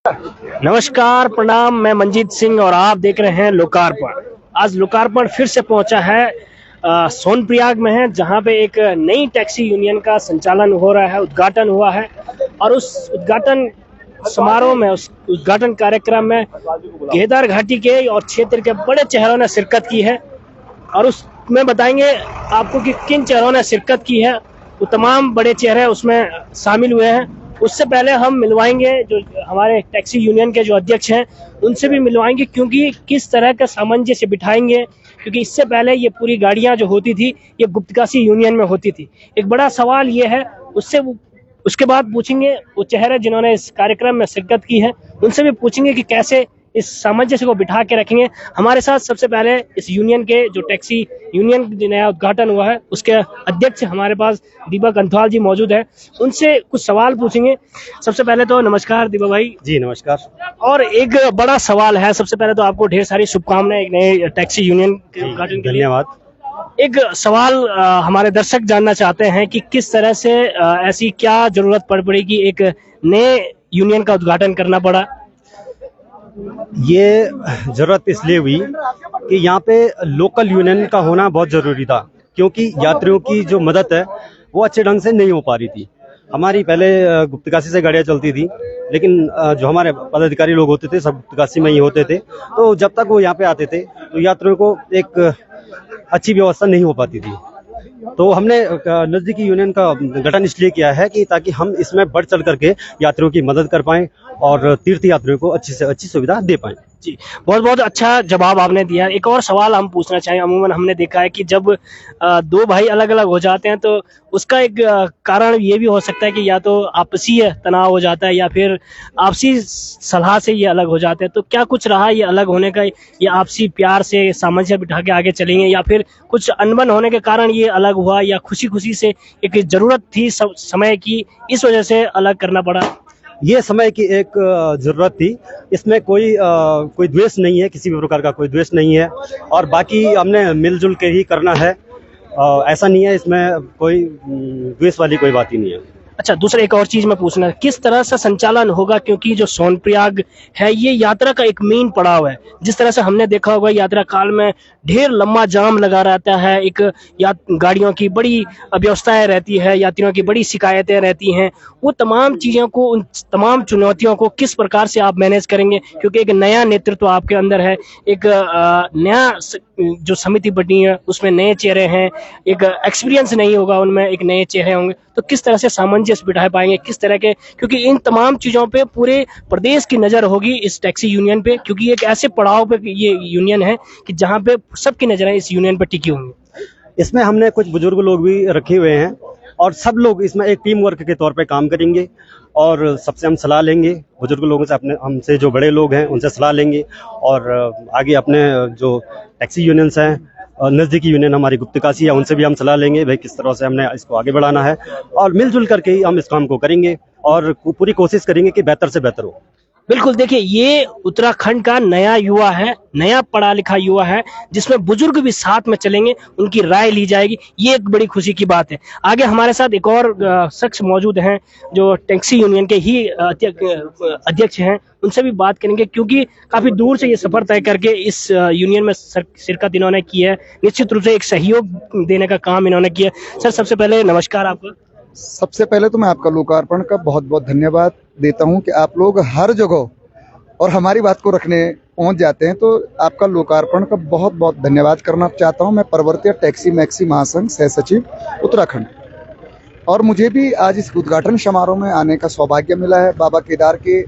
नमस्कार, प्रणाम। मैं मंजीत सिंह और आप देख रहे हैं लोकार्पण। आज लोकार्पण फिर से पहुंचा है सोनप्रयाग में है, जहां पे एक नई टैक्सी यूनियन का संचालन हो रहा है, उद्घाटन हुआ है। और उस उद्घाटन समारोह में, उस उद्घाटन कार्यक्रम में केदार घाटी के और क्षेत्र के बड़े चेहरों ने शिरकत की है। और उसमें बताएंगे आपको कि किन चेहरों ने शिरकत की है। वो तमाम बड़े चेहरे उसमें शामिल हुए हैं। उससे पहले हम मिलवाएंगे जो हमारे टैक्सी यूनियन के जो अध्यक्ष हैं, उनसे भी मिलवाएंगे, क्योंकि किस तरह का सामंजस्य बिठाएंगे। क्योंकि इससे पहले ये पूरी गाड़ियां जो होती थी, ये गुप्तकाशी यूनियन में होती थी। एक बड़ा सवाल ये है, उसके बाद पूछेंगे वो चेहरे जिन्होंने इस कार्यक्रम में शिरकत की है, उनसे भी पूछेंगे कि कैसे इस सामंजस्य को बिठा के रखेंगे। हमारे साथ सबसे पहले इस यूनियन के जो टैक्सी यूनियन नया उद्घाटन हुआ है, उसके अध्यक्ष हमारे पास दीपक अंथवाल जी मौजूद है। उनसे कुछ सवाल पूछेंगे। सबसे पहले तो नमस्कार दीपक भाई। जी नमस्कार। और एक बड़ा सवाल है, सबसे पहले तो आपको ढेर सारी शुभकामनाएं एक नए टैक्सी यूनियन के उद्घाटन के लिए। धन्यवाद। एक सवाल हमारे दर्शक जानना चाहते हैं कि किस तरह से ऐसी क्या जरूरत पड़ पड़ी कि एक नए यूनियन का उद्घाटन करना पड़ा। ये जरूरत इसलिए हुई कि यहाँ पे लोकल यूनियन का होना बहुत जरूरी था, क्योंकि यात्रियों की जो मदद है वो अच्छे ढंग से नहीं हो पा रही थी। हमारी पहले गुप्तकाशी से गाड़ियाँ चलती थी, लेकिन जो हमारे पदाधिकारी लोग होते थे सब गुप्तकाशी में ही होते थे। तो जब तक वो यहाँ पे आते थे तो यात्रियों को एक अच्छी व्यवस्था नहीं हो पाती थी। तो हमने नजदीकी यूनियन का गठन इसलिए किया है कि ताकि हम इसमें बढ़ चढ़ करके यात्रियों की मदद कर पाएं और तीर्थ यात्रियों को अच्छी से अच्छी सुविधा दे पाएं। जी, बहुत बहुत अच्छा जवाब आपने दिया। एक और सवाल हम पूछना चाहें। अमूमन हमने देखा है कि जब दो भाई अलग अलग हो जाते हैं, तो उसका एक कारण ये भी हो सकता है कि या तो आपसी तनाव हो जाता है या फिर आपसी सलाह से ये अलग हो जाते हैं। तो क्या कुछ रहा ये अलग होने का, या आपसी प्यार से सामंजस्य बिठा के आगे चलेंगे, या फिर कुछ अनबन होने के कारण ये अलग हुआ, या खुशी खुशी से एक जरूरत थी समय की, इस वजह से अलग करना पड़ा। ये समय की एक जरूरत थी। इसमें कोई द्वेष नहीं है, किसी भी प्रकार का कोई द्वेष नहीं है, और बाकी हमने मिलजुल के ही करना है। ऐसा नहीं है, इसमें कोई द्वेष वाली कोई बात ही नहीं है। अच्छा, दूसरा एक और चीज मैं पूछना, किस तरह से संचालन होगा, क्योंकि जो सोनप्रयाग है ये यात्रा का एक मेन पड़ाव है। जिस तरह से हमने देखा होगा यात्रा काल में ढेर लंबा जाम लगा रहता है, एक गाड़ियों की बड़ी अव्यवस्थाएं रहती है, यात्रियों की बड़ी शिकायतें रहती हैं। वो तमाम चीजों को, उन तमाम चुनौतियों को किस प्रकार से आप मैनेज करेंगे, क्योंकि एक नया नेतृत्व आपके अंदर है, एक नया जो समिति बनी है उसमें नए चेहरे हैं, एक एक्सपीरियंस नहीं होगा उनमें, एक नए चेहरे होंगे। तो किस तरह से सामंजस्य बिठा पाएंगे, किस तरह के, क्योंकि इन तमाम चीजों पे पूरे प्रदेश की नजर होगी इस टैक्सी यूनियन पे, क्योंकि एक ऐसे पड़ाव पे ये यूनियन है कि जहाँ पे सबकी नजरें इस यूनियन पे टिकी होंगी। इसमें हमने कुछ बुजुर्ग लोग भी रखे हुए हैं, और सब लोग इसमें एक टीम वर्क के तौर पे काम करेंगे, और सबसे हम सलाह लेंगे। बुजुर्ग लोगों से, हमसे जो बड़े लोग हैं उनसे सलाह लेंगे, और आगे अपने जो टैक्सी यूनियंस हैं, नज़दीकी यूनियन हमारी गुप्तकाशी है, उनसे भी हम सलाह लेंगे भाई किस तरह से हमने इसको आगे बढ़ाना है, और मिलजुल करके ही हम इस काम को करेंगे और पूरी कोशिश करेंगे कि बेहतर से बेहतर हो। बिल्कुल, देखिए ये उत्तराखंड का नया युवा है, नया पढ़ा लिखा युवा है, जिसमें बुजुर्ग भी साथ में चलेंगे, उनकी राय ली जाएगी। ये एक बड़ी खुशी की बात है। आगे हमारे साथ एक और शख्स मौजूद हैं जो टैक्सी यूनियन के ही अध्यक्ष हैं। उनसे भी बात करेंगे, क्योंकि काफी दूर से ये सफर तय करके इस यूनियन में शिरकत इन्होंने की है। निश्चित रूप से एक सहयोग देने का काम इन्होंने किया। सर, सबसे पहले नमस्कार आपका। सबसे पहले तो मैं आपका लोकार्पण का बहुत बहुत धन्यवाद देता हूं कि आप लोग हर जगह और हमारी बात को रखने पहुंच जाते हैं, तो आपका लोकार्पण का बहुत बहुत धन्यवाद करना चाहता हूं। मैं पर्वतीय टैक्सी मैक्सी महासंघ सह सचिव उत्तराखंड, और मुझे भी आज इस उद्घाटन समारोह में आने का सौभाग्य मिला है। बाबा केदार के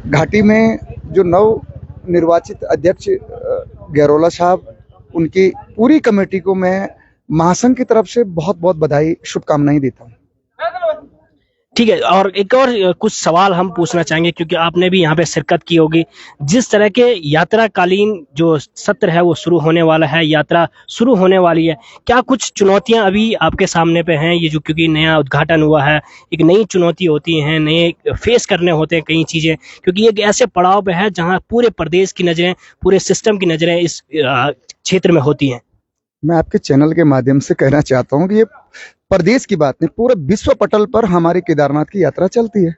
घाटी में जो नव निर्वाचित अध्यक्ष गैरोला साहब, उनकी पूरी कमेटी को मैं महासंघ की तरफ से बहुत बहुत बधाई, शुभकामनाएं देता हूँ। ठीक है, और एक और कुछ सवाल हम पूछना चाहेंगे, क्योंकि आपने भी यहाँ पे शिरकत की होगी। जिस तरह के यात्रा कालीन जो सत्र है वो शुरू होने वाला है, यात्रा शुरू होने वाली है, क्या कुछ चुनौतियां अभी आपके सामने पे हैं? ये जो क्योंकि नया उद्घाटन हुआ है, एक नई चुनौती होती है, नए फेस करने होते हैं कई चीजें, क्योंकि एक ऐसे पड़ाव पे है जहाँ पूरे प्रदेश की नजरें, पूरे सिस्टम की नजरें इस क्षेत्र में होती हैं। मैं आपके चैनल के माध्यम से कहना चाहता हूं कि ये प्रदेश की बात नहीं, पूरे विश्व पटल पर हमारी केदारनाथ की यात्रा चलती है,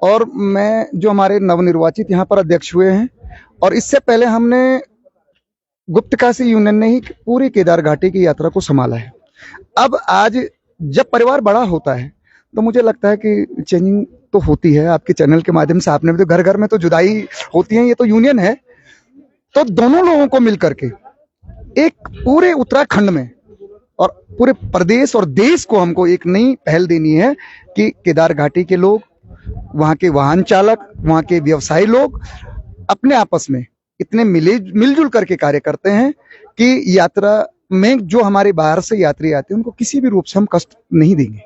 और मैं जो हमारे नवनिर्वाचित यहाँ पर अध्यक्ष हुए हैं, और इससे पहले हमने गुप्त काशी यूनियन ने ही पूरी केदार घाटी की यात्रा को संभाला है। अब आज जब परिवार बड़ा होता है तो मुझे लगता है कि चेंजिंग तो होती है। आपके चैनल के माध्यम से आपने भी तो घर घर में तो जुदाई होती है, ये तो यूनियन है। तो दोनों लोगों को मिलकर के एक पूरे उत्तराखंड में और पूरे प्रदेश और देश को हमको एक नई पहल देनी है कि केदार घाटी के लोग, वहाँ के वाहन चालक, वहाँ के व्यवसायी लोग अपने आपस में इतने मिलजुल करके कार्य करते हैं कि यात्रा में जो हमारे बाहर से यात्री आते हैं उनको किसी भी रूप से हम कष्ट नहीं देंगे।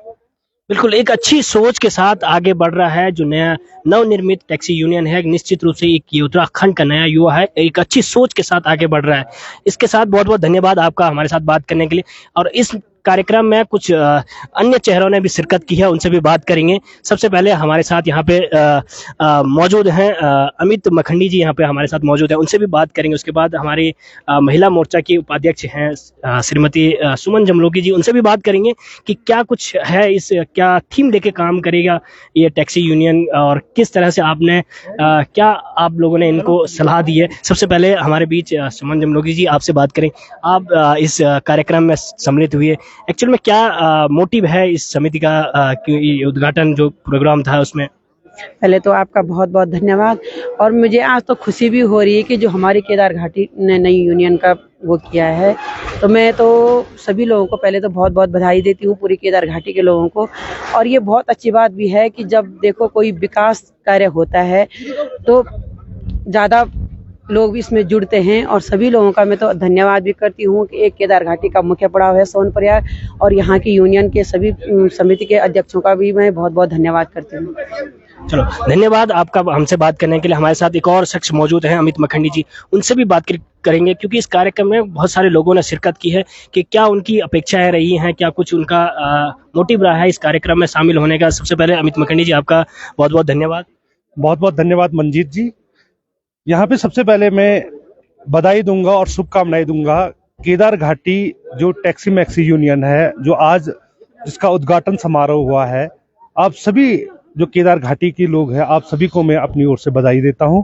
बिल्कुल एक अच्छी सोच के साथ आगे बढ़ रहा है जो नया नवनिर्मित टैक्सी यूनियन है। निश्चित रूप से एक ये उत्तराखंड का नया युवा है, एक अच्छी सोच के साथ आगे बढ़ रहा है। इसके साथ बहुत बहुत धन्यवाद आपका हमारे साथ बात करने के लिए। और इस कार्यक्रम में कुछ अन्य चेहरों ने भी शिरकत की है, उनसे भी बात करेंगे। सबसे पहले हमारे साथ यहाँ पे मौजूद हैं अमित मखंडी जी, यहाँ पे हमारे साथ मौजूद है, उनसे भी बात करेंगे। उसके बाद हमारी महिला मोर्चा की उपाध्यक्ष हैं श्रीमती सुमन जमलोकी जी, उनसे भी बात करेंगे कि क्या कुछ है, इस क्या थीम लेके काम करेगा ये टैक्सी यूनियन और किस तरह से आपने क्या आप लोगों ने इनको सलाह दी है। सबसे पहले हमारे बीच सुमन जमलोकी जी, आपसे बात करें। आप इस कार्यक्रम में सम्मिलित हुए, एक्चुअल में क्या मोटिव है इस समिति का उद्घाटन जो प्रोग्राम था उसमें? पहले तो आपका बहुत बहुत धन्यवाद। और मुझे आज तो खुशी भी हो रही है कि जो हमारी केदार घाटी ने नई यूनियन का वो किया है, तो मैं तो सभी लोगों को पहले तो बहुत बहुत बधाई देती हूँ, पूरी केदार घाटी के लोगों को। और ये बहुत अच्छी बात भी है कि जब देखो कोई विकास कार्य होता है तो ज़्यादा लोग भी इसमें जुड़ते हैं। और सभी लोगों का मैं तो धन्यवाद भी करती हूँ कि एक केदार घाटी का मुख्य पड़ाव है सोनप्रयाग, और यहाँ की यूनियन के सभी समिति के अध्यक्षों का भी मैं बहुत बहुत धन्यवाद करती हूँ। चलो धन्यवाद आपका हमसे बात करने के लिए। हमारे साथ एक और शख्स मौजूद हैं अमित मखंडी जी, उनसे भी बात करेंगे क्योंकि इस कार्यक्रम में बहुत सारे लोगों ने शिरकत की है कि क्या उनकी अपेक्षाएं रही हैं, क्या कुछ उनका मोटिव रहा है इस कार्यक्रम में शामिल होने का। सबसे पहले अमित मखंडी जी, आपका बहुत बहुत धन्यवाद। बहुत बहुत धन्यवाद मंजीत जी। यहाँ पे सबसे पहले मैं बधाई दूंगा और शुभकामनाएं दूंगा केदार घाटी जो टैक्सी मैक्सी यूनियन है, जो आज जिसका उद्घाटन समारोह हुआ है। आप सभी जो केदार घाटी के लोग हैं, आप सभी को मैं अपनी ओर से बधाई देता हूं।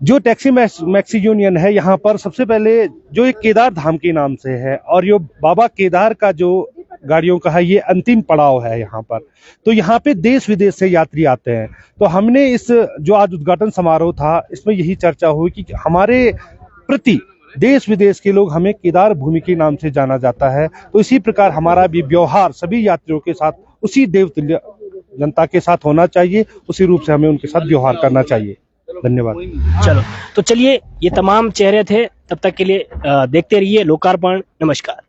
जो टैक्सी मैक्सी यूनियन है, यहाँ पर सबसे पहले जो एक केदार धाम के नाम से है और ये बाबा केदार का जो गाड़ियों का है, ये अंतिम पड़ाव है यहाँ पर। तो यहाँ पे देश विदेश से यात्री आते हैं। तो हमने इस जो आज उद्घाटन समारोह था, इसमें यही चर्चा हुई कि हमारे प्रति देश विदेश के लोग हमें केदार भूमि के नाम से जाना जाता है। तो इसी प्रकार हमारा भी व्यवहार सभी यात्रियों के साथ उसी देवतुल्य जनता के साथ होना चाहिए, उसी रूप से हमें उनके साथ व्यवहार करना चाहिए। धन्यवाद। चलो तो चलिए, ये तमाम चेहरे थे। तब तक के लिए देखते रहिए लोकार्पण। नमस्कार।